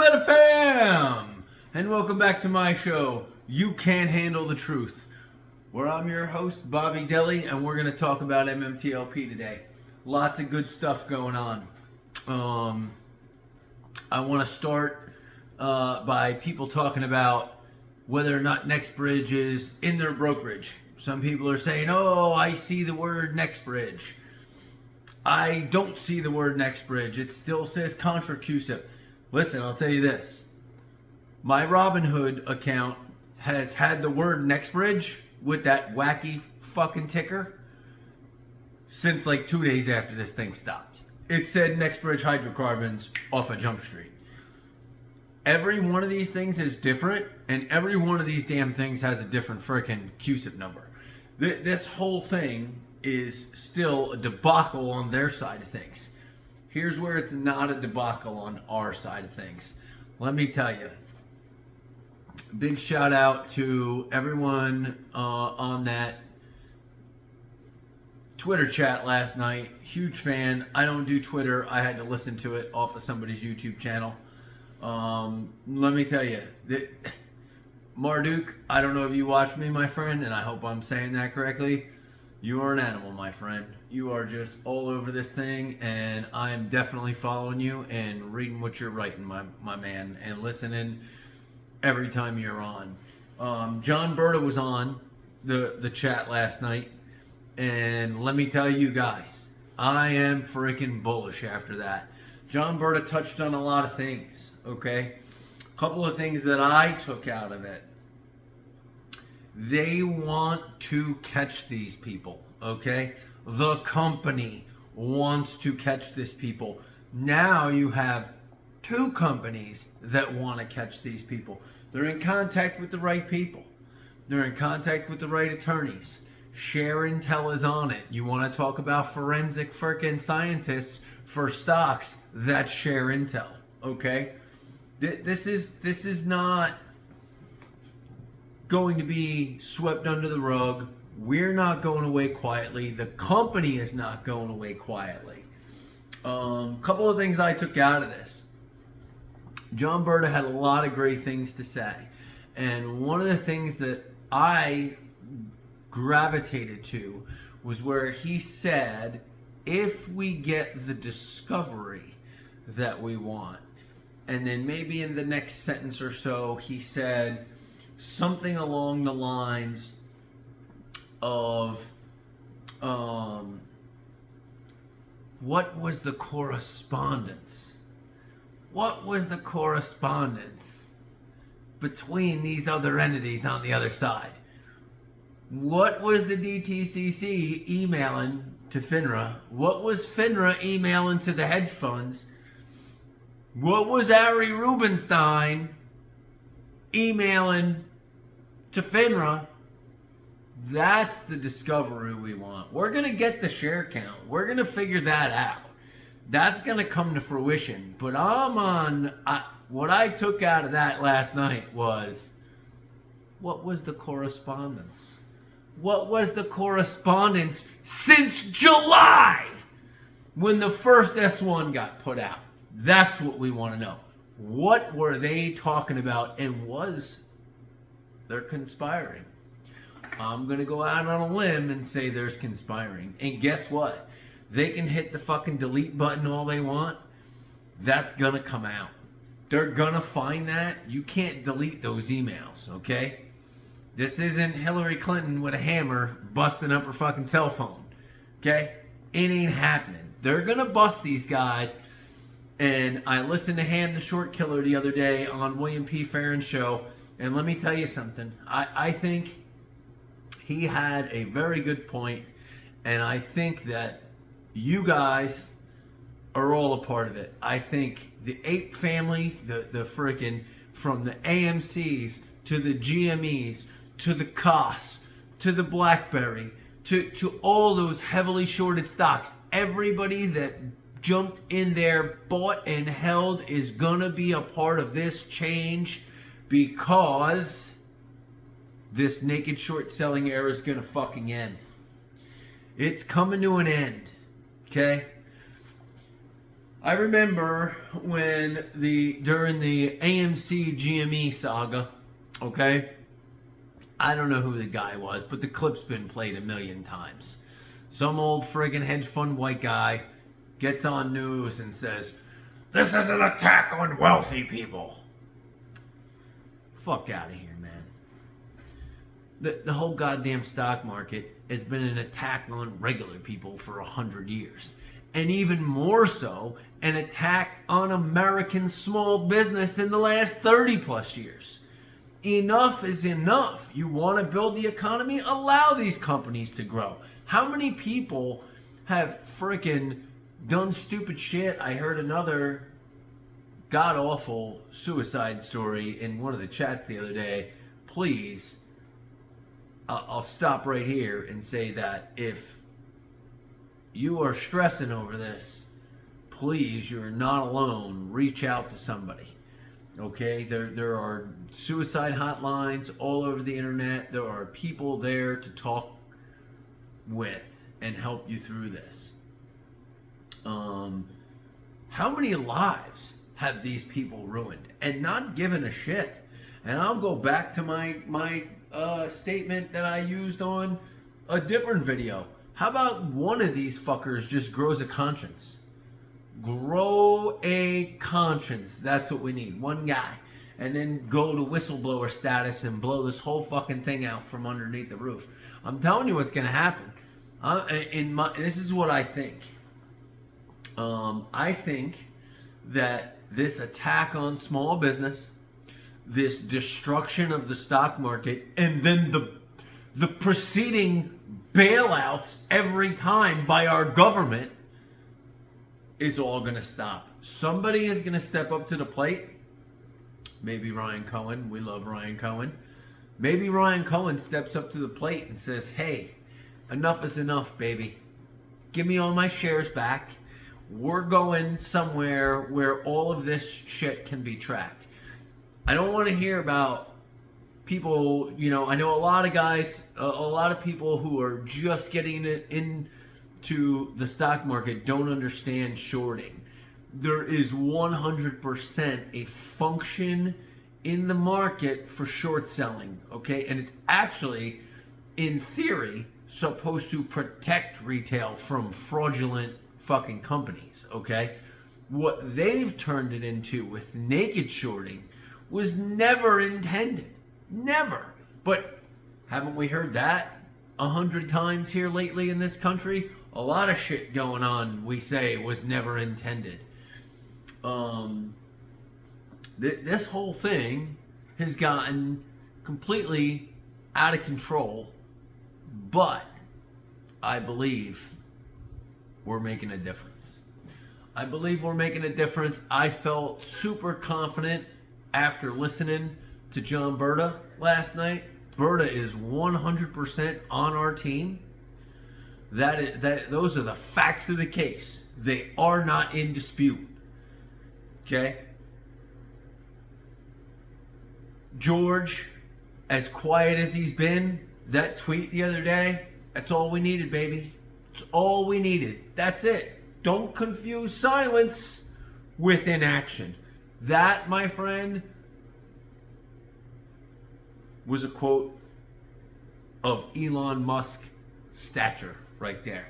Meta Fam! And welcome back to my show, You Can't Handle the Truth, where I'm your host, Bobby Deli, and we're going to talk about MMTLP today. Lots of good stuff going on. I want to start by people talking about whether or not NextBridge is in their brokerage. Some people are saying, oh, I see the word NextBridge. I don't see the word NextBridge. It still says Contra CUSIP. Listen, I'll tell you this. My Robinhood account has had the word NextBridge with that wacky fucking ticker since like 2 days after this thing stopped. It said NextBridge Hydrocarbons off of Jump Street. Every one of these things is different, and every one of these damn things has a different freaking CUSIP number. This whole thing is still a debacle on their side of things. Here's where it's not a debacle on our side of things. Let me tell you. Big shout out to everyone on that Twitter chat last night. Huge fan. I don't do Twitter. I had to listen to it off of somebody's YouTube channel. Let me tell you. Marduk, I don't know if you watched me, my friend, and I hope I'm saying that correctly. You are an animal, my friend. You are just all over this thing, and I'm definitely following you and reading what you're writing, my man, and listening every time you're on. John Berta was on the chat last night, and let me tell you guys, I am freaking bullish after that. John Berta touched on a lot of things, okay? A couple of things that I took out of it. They want to catch these people, okay? The company wants to catch these people. Now you have two companies that want to catch these people. They're in contact with the right people. They're in contact with the right attorneys. Share Intel is on it. You want to talk about forensic freaking scientists for stocks? That's Share Intel, okay? This is not going to be swept under the rug. We're not going away quietly. The company is not going away quietly. Couple of things I took out of this. John Berta had a lot of great things to say. And one of the things that I gravitated to was where he said, if we get the discovery that we want, and then maybe in the next sentence or so, he said something along the lines of, what was the correspondence? What was the correspondence between these other entities on the other side? What was the DTCC emailing to FINRA? What was FINRA emailing to the hedge funds? What was Ari Rubenstein emailing to FINRA? That's the discovery we want. We're going to get the share count. We're going to figure that out. That's going to come to fruition. But what I took out of that last night was, what was the correspondence? What was the correspondence since July when the first S1 got put out? That's what we want to know. What were they talking about, and was they're conspiring? I'm going to go out on a limb and say there's conspiring. And guess what? They can hit the fucking delete button all they want. That's going to come out. They're going to find that. You can't delete those emails, okay? This isn't Hillary Clinton with a hammer busting up her fucking cell phone, okay? It ain't happening. They're going to bust these guys. And I listened to Ham the Short Killer the other day on William P. Farron's show. And let me tell you something. I think he had a very good point. And I think that you guys are all a part of it. I think the Ape family, the freaking, from the AMCs to the GMEs to the COS to the BlackBerry to all those heavily shorted stocks, everybody that jumped in there, bought and held, is gonna be a part of this change, because this naked short selling era is gonna fucking end. It's coming to an end, okay? I remember when during the AMC GME saga, okay? I don't know who the guy was, but the clip's been played a million times. Some old friggin' hedge fund white guy gets on news and says, "This is an attack on wealthy people." Fuck out of here, man. The whole goddamn stock market has been an attack on regular people for 100 years. And even more so, an attack on American small business in the last 30 plus years. Enough is enough. You want to build the economy? Allow these companies to grow. How many people have freaking done stupid shit? I heard another god-awful suicide story in one of the chats the other day. Please, I'll stop right here and say that if you are stressing over this, please, you're not alone. Reach out to somebody. Okay, there are suicide hotlines all over the internet. There are people there to talk with and help you through this. How many lives have these people ruined and not given a shit? And I'll go back to my statement that I used on a different video. How about one of these fuckers just grows a conscience? Grow a conscience. That's what we need. One guy. And then go to whistleblower status and blow this whole fucking thing out from underneath the roof. I'm telling you what's going to happen. This is what I think. I think that this attack on small business, this destruction of the stock market, and then the preceding bailouts every time by our government is all going to stop. Somebody is going to step up to the plate. Maybe Ryan Cohen. We love Ryan Cohen. Maybe Ryan Cohen steps up to the plate and says, "Hey, enough is enough, baby. Give me all my shares back. We're going somewhere where all of this shit can be tracked." I don't want to hear about people, I know a lot of guys, a lot of people who are just getting into the stock market don't understand shorting. There is 100% a function in the market for short selling, okay? And it's actually, in theory, supposed to protect retail from fraudulent fucking companies, okay? What they've turned it into with naked shorting was never intended. Never. But haven't we heard that 100 times here lately in this country? A lot of shit going on, we say, was never intended. This whole thing has gotten completely out of control, but I believe we're making a difference. I believe we're making a difference. I felt super confident after listening to John Berta last night. Berta is 100% on our team. Those are the facts of the case. They are not in dispute. Okay? George, as quiet as he's been, that tweet the other day, that's all we needed, baby. It's all we needed. That's it. Don't confuse silence with inaction. That, my friend, was a quote of Elon Musk stature right there.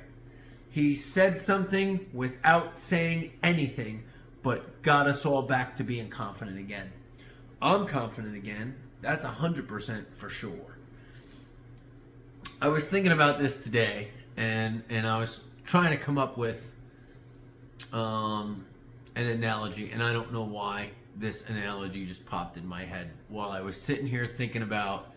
He said something without saying anything, but got us all back to being confident again. I'm confident again. That's 100% for sure. I was thinking about this today, and I was trying to come up with an analogy, and I don't know why this analogy just popped in my head while I was sitting here thinking about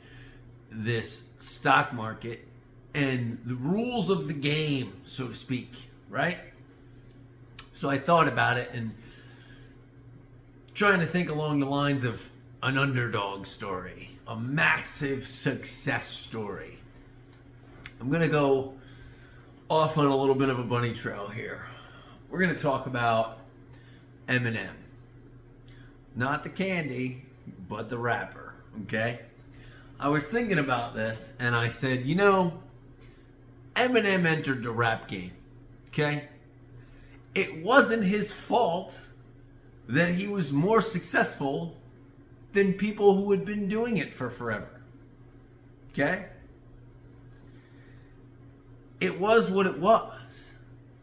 this stock market and the rules of the game, so to speak, right? So I thought about it and trying to think along the lines of an underdog story, a massive success story. I'm going to go off on a little bit of a bunny trail here. We're going to talk about M&M. Not the candy, but the wrapper, okay? I was thinking about this, and I said, M&M entered the rap game, okay? it wasn't his fault that he was more successful than people who had been doing it for forever. Okay? It was what it was.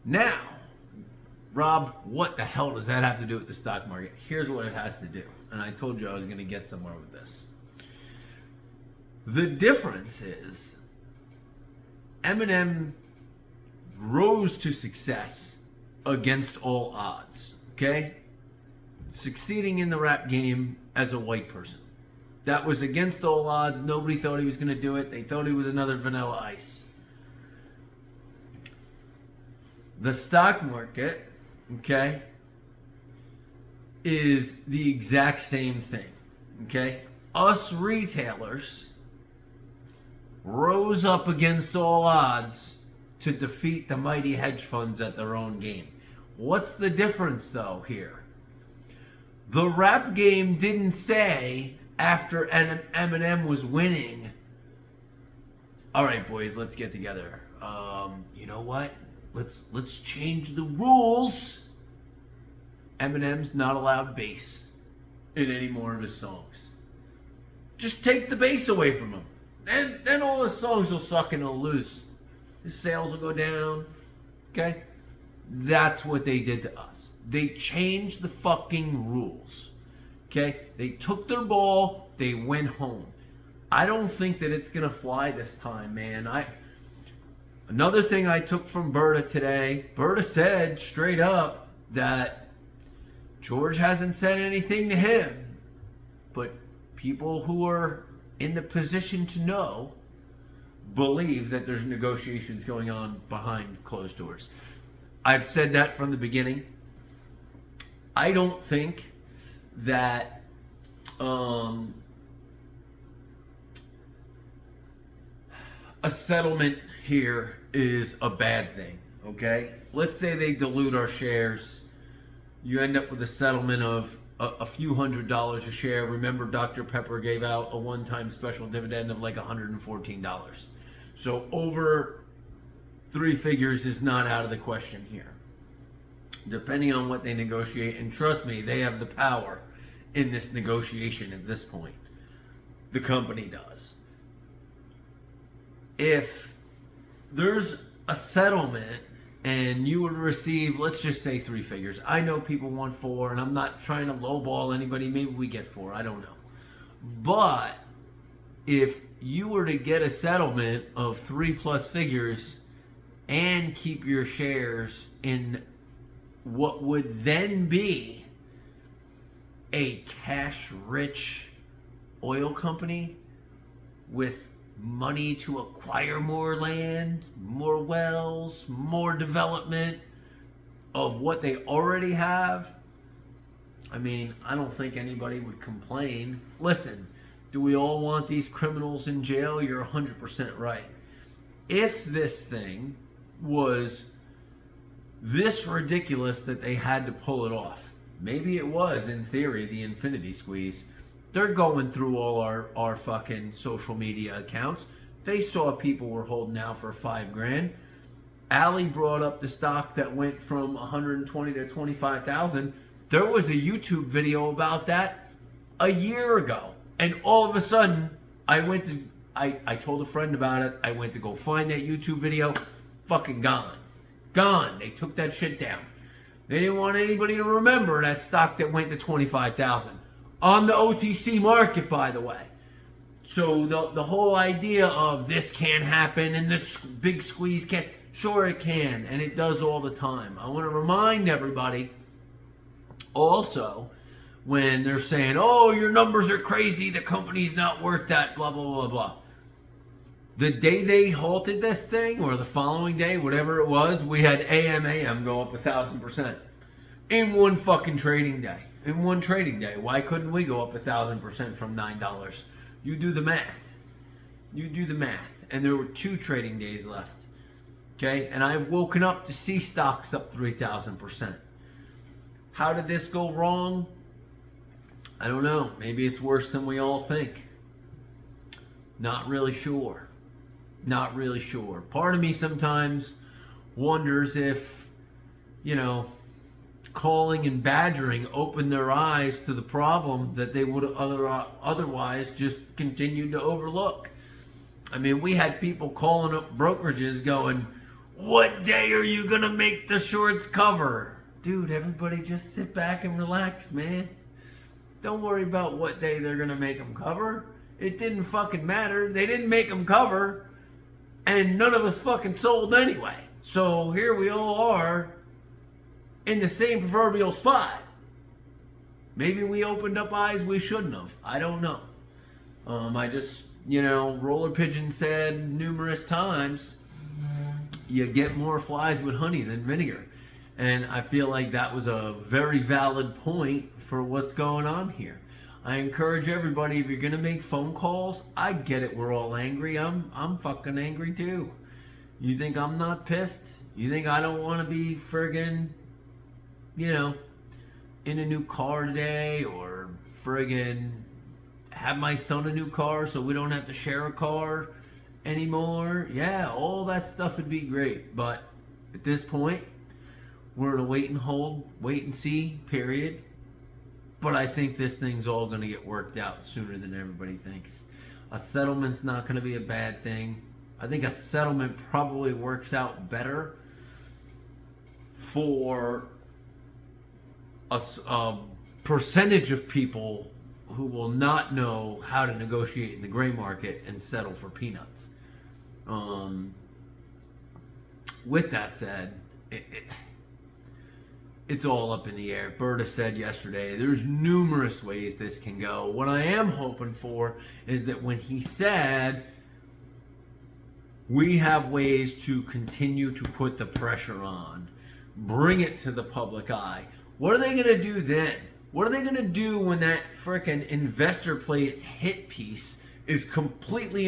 Now, Rob, what the hell does that have to do with the stock market? Here's what it has to do. And I told you I was going to get somewhere with this. The difference is Eminem rose to success against all odds. Okay? Succeeding in the rap game as a white person. That was against all odds. Nobody thought he was going to do it. They thought he was another Vanilla Ice. The stock market, okay, is the exact same thing. Okay? Us retailers rose up against all odds to defeat the mighty hedge funds at their own game. What's the difference, though, here? The rap game didn't say, after Eminem was winning, all right, boys, let's get together. You know what? Let's change the rules. Eminem's not allowed bass in any more of his songs. Just take the bass away from him. Then all his songs will suck and he'll lose. His sales will go down. Okay? That's what they did to us. They changed the fucking rules. Okay? They took their ball, they went home. I don't think that it's going to fly this time, man. Another thing I took from Berta today, Berta said straight up that George hasn't said anything to him, but people who are in the position to know believe that there's negotiations going on behind closed doors. I've said that from the beginning. I don't think that a settlement here is a bad thing, okay? Let's say they dilute our shares. You end up with a settlement of a few $100s a share. Remember, Dr. Pepper gave out a one-time special dividend of like $114. So over 3 figures is not out of the question here. Depending on what they negotiate, and trust me, they have the power in this negotiation at this point. The company does. If there's a settlement and you would receive, let's just say 3 figures. I know people want 4, and I'm not trying to lowball anybody. Maybe we get 4. I don't know. But if you were to get a settlement of 3+ figures and keep your shares in what would then be a cash-rich oil company with money to acquire more land, more wells, more development of what they already have, I mean, I don't think anybody would complain. Listen, do we all want these criminals in jail? You're 100% right. If this thing was this ridiculous that they had to pull it off, maybe it was, in theory, the infinity squeeze. They're going through all our fucking social media accounts. They saw people were holding out for $5,000. Allie brought up the stock that went from 120 to 25,000. There was a YouTube video about that a year ago, and all of a sudden, I told a friend about it. I went to go find that YouTube video. Fucking gone. They took that shit down. They didn't want anybody to remember that stock that went to 25,000 on the OTC market, by the way. So the whole idea of this can't happen and this big squeeze can't, sure it can, and it does all the time. I want to remind everybody also, when they're saying, oh, your numbers are crazy, the company's not worth that, blah, blah, blah, blah. The day they halted this thing, or the following day, whatever it was, we had AM go up 1,000% in one fucking trading day. In one trading day. Why couldn't we go up 1,000% from $9? You do the math. And there were 2 trading days left. Okay? And I've woken up to see stocks up 3,000%. How did this go wrong? I don't know. Maybe it's worse than we all think. Not really sure. Part of me sometimes wonders if, calling and badgering opened their eyes to the problem that they would otherwise just continued to overlook. I mean, we had people calling up brokerages going, "What day are you going to make the shorts cover?" Dude, everybody just sit back and relax, man. Don't worry about what day they're going to make them cover. It didn't fucking matter. They didn't make them cover, and none of us fucking sold anyway. So here we all are in the same proverbial spot. Maybe we opened up eyes we shouldn't have. I don't know. I just, Roller Pigeon said numerous times, you get more flies with honey than vinegar. And I feel like that was a very valid point for what's going on here. I encourage everybody, if you're going to make phone calls, I get it, we're all angry. I'm fucking angry too. You think I'm not pissed? You think I don't want to be friggin', in a new car today, or friggin' have my son a new car so we don't have to share a car anymore? Yeah, all that stuff would be great. But at this point, we're in a wait and see period. But I think this thing's all going to get worked out sooner than everybody thinks. A settlement's not going to be a bad thing. I think a settlement probably works out better for a percentage of people who will not know how to negotiate in the gray market and settle for peanuts. With that said, it's all up in the air. Berta said yesterday, there's numerous ways this can go. What I am hoping for is that when he said, we have ways to continue to put the pressure on, bring it to the public eye. What are they going to do then? What are they going to do when that frickin' investor plays hit piece is completely